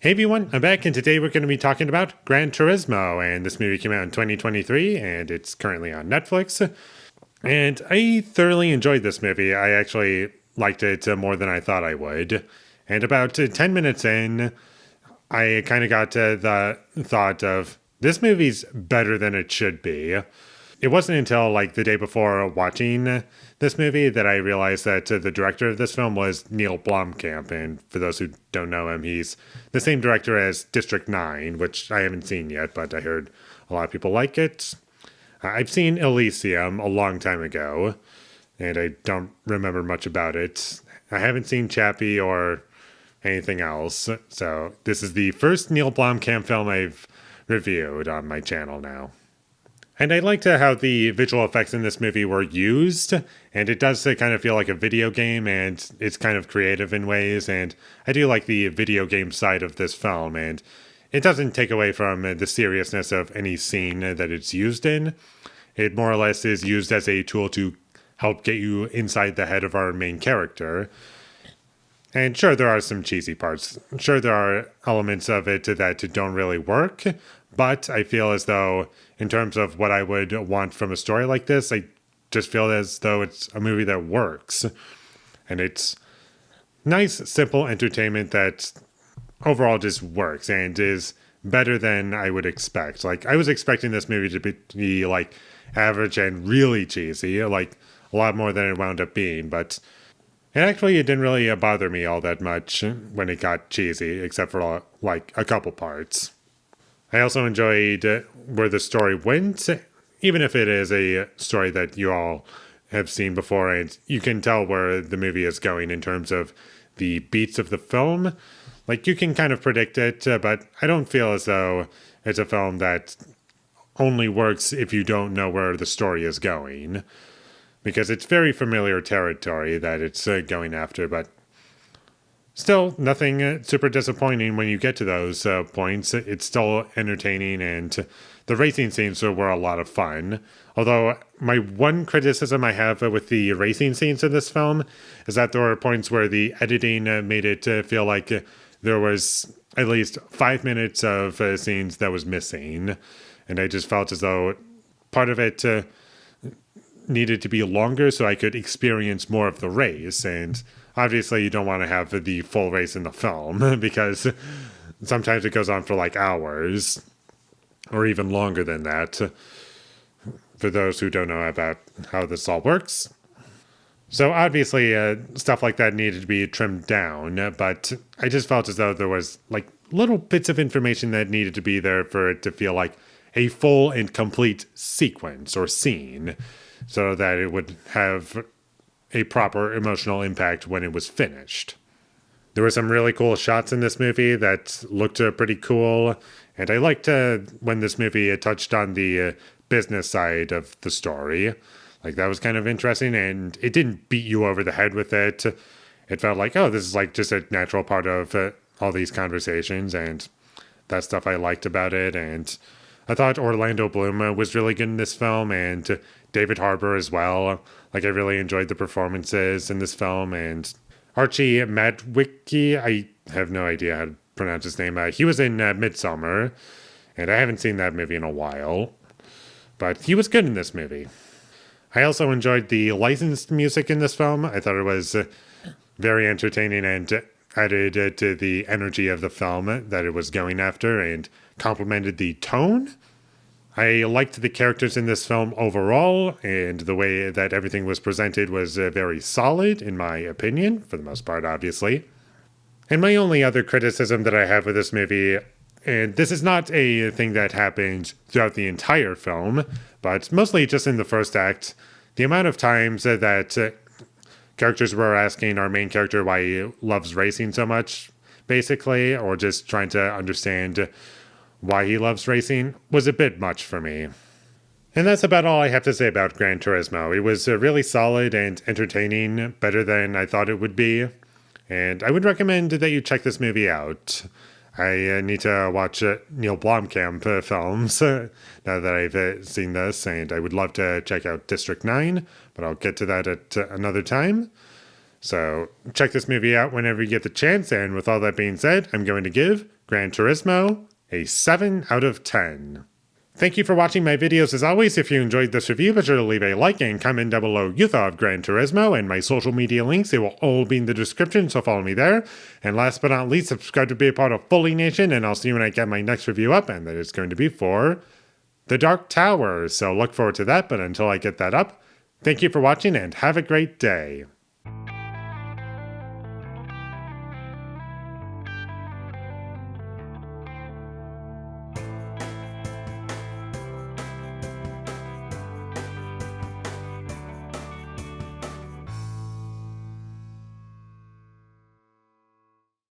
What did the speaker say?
Hey everyone, I'm back, and today we're going to be talking about Gran Turismo. And this movie came out in 2023, and it's currently on Netflix. And I thoroughly enjoyed this movie. I actually liked it more than I thought I would. And about 10 minutes in, I kind of got the thought of this movie's better than it should be. It wasn't until like the day before watching this movie that I realized that the director of this film was Neil Blomkamp. And for those who don't know him, he's the same director as District 9, which I haven't seen yet, but I heard a lot of people like it. I've seen Elysium a long time ago, and I don't remember much about it. I haven't seen Chappie or anything else, so this is the first Neil Blomkamp film I've reviewed on my channel now. And I liked how the visual effects in this movie were used, and it does kind of feel like a video game, and it's kind of creative in ways, and I do like the video game side of this film, and it doesn't take away from the seriousness of any scene that it's used in. It more or less is used as a tool to help get you inside the head of our main character. And sure, there are some cheesy parts. Sure, there are elements of it that don't really work, but I feel as though, in terms of what I would want from a story like this, I just feel as though it's a movie that works. And it's nice, simple entertainment that overall just works and is better than I would expect. Like, I was expecting this movie to be like average and really cheesy, like a lot more than it wound up being, but it didn't really bother me all that much when it got cheesy, except for like a couple parts. I also enjoyed where the story went, even if it is a story that you all have seen before, and you can tell where the movie is going in terms of the beats of the film. Like, you can kind of predict it, but I don't feel as though it's a film that only works if you don't know where the story is going, because it's very familiar territory that it's going after, but still nothing super disappointing when you get to those points. It's still entertaining, and the racing scenes were a lot of fun. Although my one criticism I have with the racing scenes in this film is that there were points where the editing made it feel like there was at least 5 minutes of scenes that was missing. And I just felt as though part of it needed to be longer so I could experience more of the race. And obviously you don't want to have the full race in the film because sometimes it goes on for like hours or even longer than that, for those who don't know about how this all works. So obviously stuff like that needed to be trimmed down, but I just felt as though there was like little bits of information that needed to be there for it to feel like a full and complete sequence or scene, so that it would have a proper emotional impact when it was finished. There were some really cool shots in this movie that looked pretty cool, and I liked when this movie touched on the business side of the story. Like, that was kind of interesting, and it didn't beat you over the head with it. It felt like, oh, this is like just a natural part of all these conversations, and that stuff I liked about it. And I thought Orlando Bloom was really good in this film, and David Harbour as well. Like, I really enjoyed the performances in this film, and Archie Madwicki, I have no idea how to pronounce his name. He was in Midsommar, and I haven't seen that movie in a while, but he was good in this movie. I also enjoyed the licensed music in this film. I thought it was very entertaining and added to the energy of the film that it was going after and complemented the tone. I liked the characters in this film overall, and the way that everything was presented was very solid, in my opinion, for the most part, obviously. And my only other criticism that I have with this movie, and this is not a thing that happens throughout the entire film, but mostly just in the first act, the amount of times that characters were asking our main character why he loves racing so much, basically, or just trying to understand why he loves racing, was a bit much for me. And that's about all I have to say about Gran Turismo. It was really solid and entertaining, better than I thought it would be, and I would recommend that you check this movie out. I need to watch Neil Blomkamp films now that I've seen this, and I would love to check out District 9, but I'll get to that at another time. So check this movie out whenever you get the chance, and with all that being said, I'm going to give Gran Turismo, a 7 out of 10. Thank you for watching my videos as always. If you enjoyed this review, be sure to leave a like and comment down below you thought of Gran Turismo, and my social media links, they will all be in the description, so follow me there. And last but not least, subscribe to be a part of Foley Nation, and I'll see you when I get my next review up, and that is going to be for The Dark Tower. So look forward to that, but until I get that up, thank you for watching and have a great day.